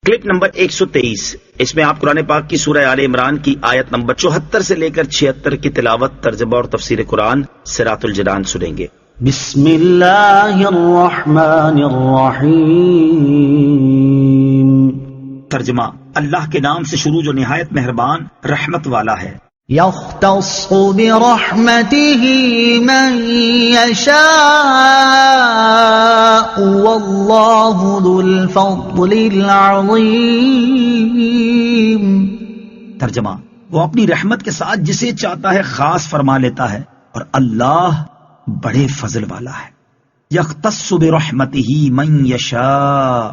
Clip number 123، اس میں آپ قرآن پاک کی سورہ آل عمران کی آیت نمبر 74 سے لے کر 76 کی تلاوت، ترجمہ اور تفسیر قرآن صراط الجنان سنیں گے۔ بسم اللہ الرحمن الرحیم۔ ترجمہ، اللہ کے نام سے شروع جو نہایت مہربان رحمت والا ہے۔ یختص برحمتہ من یشاء واللہ ذو الفضل العظیم۔ ترجمہ، وہ اپنی رحمت کے ساتھ جسے چاہتا ہے خاص فرما لیتا ہے اور اللہ بڑے فضل والا ہے۔ یختص برحمتہ من یشاء،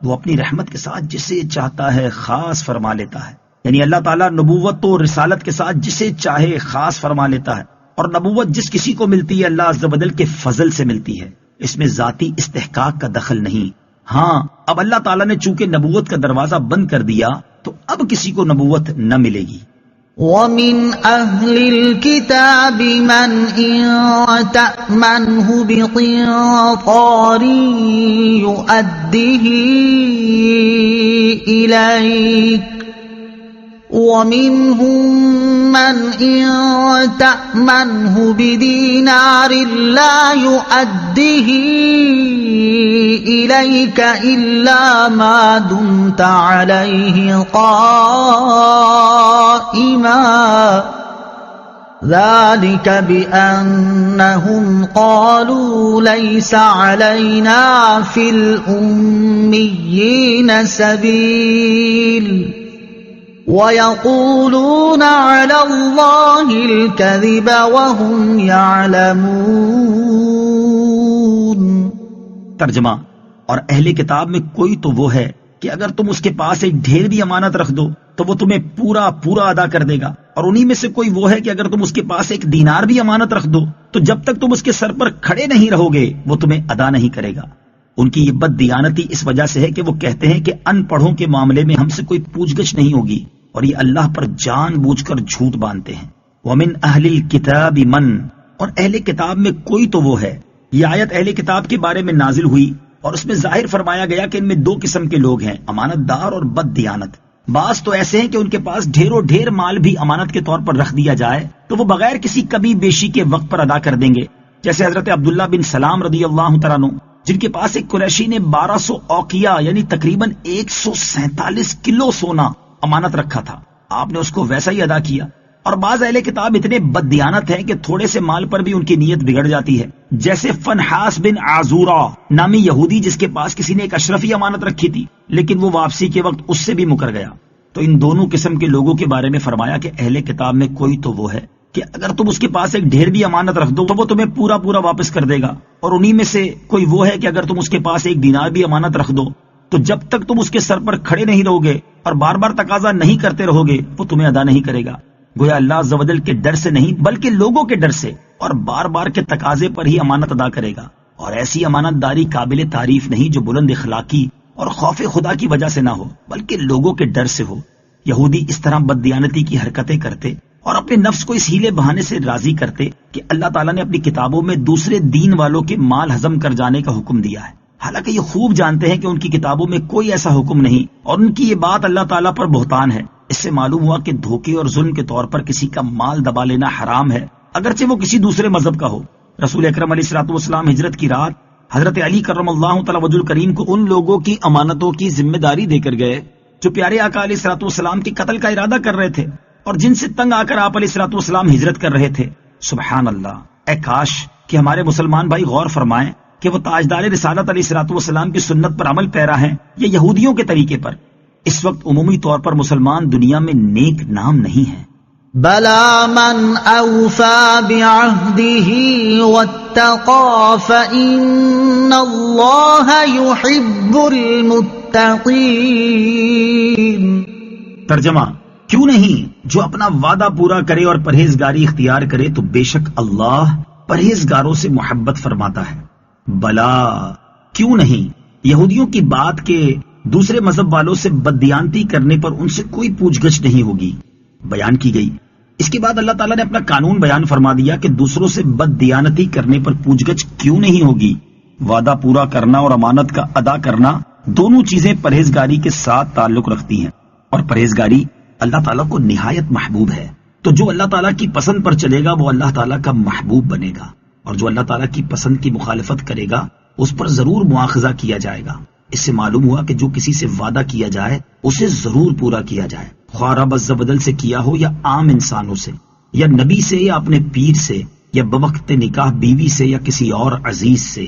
وہ اپنی رحمت کے ساتھ جسے چاہتا ہے خاص فرما لیتا ہے، یعنی اللہ تعالیٰ نبوت و رسالت کے ساتھ جسے چاہے خاص فرما لیتا ہے، اور نبوت جس کسی کو ملتی ہے اللہ عز و جل کے فضل سے ملتی ہے، اس میں ذاتی استحقاق کا دخل نہیں۔ ہاں، اب اللہ تعالیٰ نے چونکہ نبوت کا دروازہ بند کر دیا تو اب کسی کو نبوت نہ ملے گی۔ وَمِنْ أَهْلِ الْكِتَابِ مَنْ إِنْ تَأْمَنْهُ بِقِنْطَارٍ يُؤَدِّهِ إِلَيْكَ وَمِنْهُمْ مَنْ إِنْ تَأْمَنْهُ بِدِينَارٍ لَا يُؤَدِّهِ إِلَيْكَ إِلَّا مَا دُمْتَ عَلَيْهِ قَائِمًا ذَلِكَ بِأَنَّهُمْ قَالُوا لَيْسَ عَلَيْنَا فِي الْأُمِّيِّينَ سَبِيلٌ وَيَقُولُونَ عَلَى اللَّهِ الْكَذِبَ وَهُمْ يَعْلَمُونَ۔ ترجمہ، اور اہل کتاب میں کوئی تو وہ ہے کہ اگر تم اس کے پاس ایک ڈھیر بھی امانت رکھ دو تو وہ تمہیں پورا ادا کر دے گا، اور انہی میں سے کوئی وہ ہے کہ اگر تم اس کے پاس ایک دینار بھی امانت رکھ دو تو جب تک تم اس کے سر پر کھڑے نہیں رہو گے وہ تمہیں ادا نہیں کرے گا۔ ان کی یہ بد دیانتی اس وجہ سے ہے کہ وہ کہتے ہیں کہ ان پڑھوں کے معاملے میں ہم سے کوئی پوچھ گچھ نہیں ہوگی، اور یہ اللہ پر جان بوجھ کر جھوٹ باندھتے ہیں۔ وَمِنْ أَهْلِ الْكِتَابِ مَنْ، اور اہل کتاب میں کوئی تو وہ ہے۔ یہ آیت اہل کتاب کے بارے میں نازل ہوئی اور اس میں ظاہر فرمایا گیا کہ ان میں دو قسم کے لوگ ہیں، امانت دار اور بد دیانت۔ بعض تو ایسے ہیں کہ ان کے پاس ڈھیروں ڈھیر مال بھی امانت کے طور پر رکھ دیا جائے تو وہ بغیر کسی کمی بیشی کے وقت پر ادا کر دیں گے، جیسے حضرت عبداللہ بن سلام رضی اللہ تعالیٰ عنہ، جن کے پاس ایک قریشی نے 1200 اوقیہ یعنی تقریباً 147 کلو سونا امانت رکھا تھا، آپ نے اس کو ویسا ہی ادا کیا۔ اور بعض اہل کتاب اتنے بد دیانت ہیں کہ تھوڑے سے مال پر بھی ان کی نیت بگڑ جاتی ہے، جیسے فنحاس بن عازورہ نامی یہودی جس کے پاس کسی نے ایک اشرفی امانت رکھی تھی لیکن وہ واپسی کے وقت اس سے بھی مکر گیا۔ تو ان دونوں قسم کے لوگوں کے بارے میں فرمایا کہ اہل کتاب میں کوئی تو وہ ہے کہ اگر تم اس کے پاس ایک ڈھیر بھی امانت رکھ دو تو وہ تمہیں پورا واپس کر دے گا، اور انہی میں سے کوئی وہ ہے کہ اگر تم اس کے پاس ایک دینار بھی امانت رکھ دو تو جب تک تم اس کے سر پر کھڑے نہیں رہو گے اور بار بار تقاضا نہیں کرتے رہو گے وہ تمہیں ادا نہیں کرے گا۔ گویا اللہ عز و جل کے ڈر سے نہیں بلکہ لوگوں کے ڈر سے اور بار بار کے تقاضے پر ہی امانت ادا کرے گا، اور ایسی امانت داری قابل تعریف نہیں جو بلند اخلاقی اور خوف خدا کی وجہ سے نہ ہو بلکہ لوگوں کے ڈر سے ہو۔ یہودی اس طرح بد دیانتی کی حرکتیں کرتے اور اپنے نفس کو اس ہیلے بہانے سے راضی کرتے کہ اللہ تعالیٰ نے اپنی کتابوں میں دوسرے دین والوں کے مال ہضم کر جانے کا حکم دیا ہے، حالانکہ یہ خوب جانتے ہیں کہ ان کی کتابوں میں کوئی ایسا حکم نہیں، اور ان کی یہ بات اللہ تعالیٰ پر بہتان ہے۔ اس سے معلوم ہوا کہ دھوکے اور ظلم کے طور پر کسی کا مال دبا لینا حرام ہے، اگرچہ وہ کسی دوسرے مذہب کا ہو۔ رسول اکرم علیہ الصلوۃ والسلام ہجرت کی رات حضرت علی کرم اللہ تعالی وجہ الکریم کو ان لوگوں کی امانتوں کی ذمہ داری دے کر گئے جو پیارے آقا علیہ الصلوۃ والسلام کے قتل کا ارادہ کر رہے تھے اور جن سے تنگ آ کر آپ علیہ الصلوۃ والسلام ہجرت کر رہے تھے۔ سبحان اللہ، اے کاش کہ ہمارے مسلمان بھائی غور فرمائیں کہ وہ تاجدار رسالت علیہ الصلوۃ والسلام کی سنت پر عمل پیرا ہیں یا یہودیوں کے طریقے پر۔ اس وقت عمومی طور پر مسلمان دنیا میں نیک نام نہیں ہیں۔ بَلَى مَنْ أَوْفَى بِعَهْدِهِ وَاتَّقَى فَإِنَّ اللَّهَ يُحِبُّ الْمُتَّقِينَ۔ ترجمہ، کیوں نہیں جو اپنا وعدہ پورا کرے اور پرہیزگاری اختیار کرے تو بے شک اللہ پرہیزگاروں سے محبت فرماتا ہے۔ بلا، کیوں نہیں یہودیوں کی بات کے دوسرے مذہب والوں سے بددیانتی کرنے پر ان سے کوئی پوچھ گچھ نہیں ہوگی بیان کی گئی۔ اس کے بعد اللہ تعالیٰ نے اپنا قانون بیان فرما دیا کہ دوسروں سے بددیانتی کرنے پر پوچھ گچھ کیوں نہیں ہوگی۔ وعدہ پورا کرنا اور امانت کا ادا کرنا دونوں چیزیں پرہیزگاری کے ساتھ تعلق رکھتی ہیں، اور پرہیزگاری اللہ تعالیٰ کو نہایت محبوب ہے۔ تو جو اللہ تعالیٰ کی پسند پر چلے گا وہ اللہ تعالیٰ کا محبوب بنے گا، اور جو اللہ تعالیٰ کی پسند کی مخالفت کرے گا اس پر ضرور مواخذہ کیا جائے گا۔ اس سے معلوم ہوا کہ جو کسی سے وعدہ کیا جائے اسے ضرور پورا کیا جائے، خواہ رب عز و جل سے کیا ہو یا عام انسانوں سے، یا نبی سے یا اپنے پیر سے، یا بوقت نکاح بیوی سے یا کسی اور عزیز سے،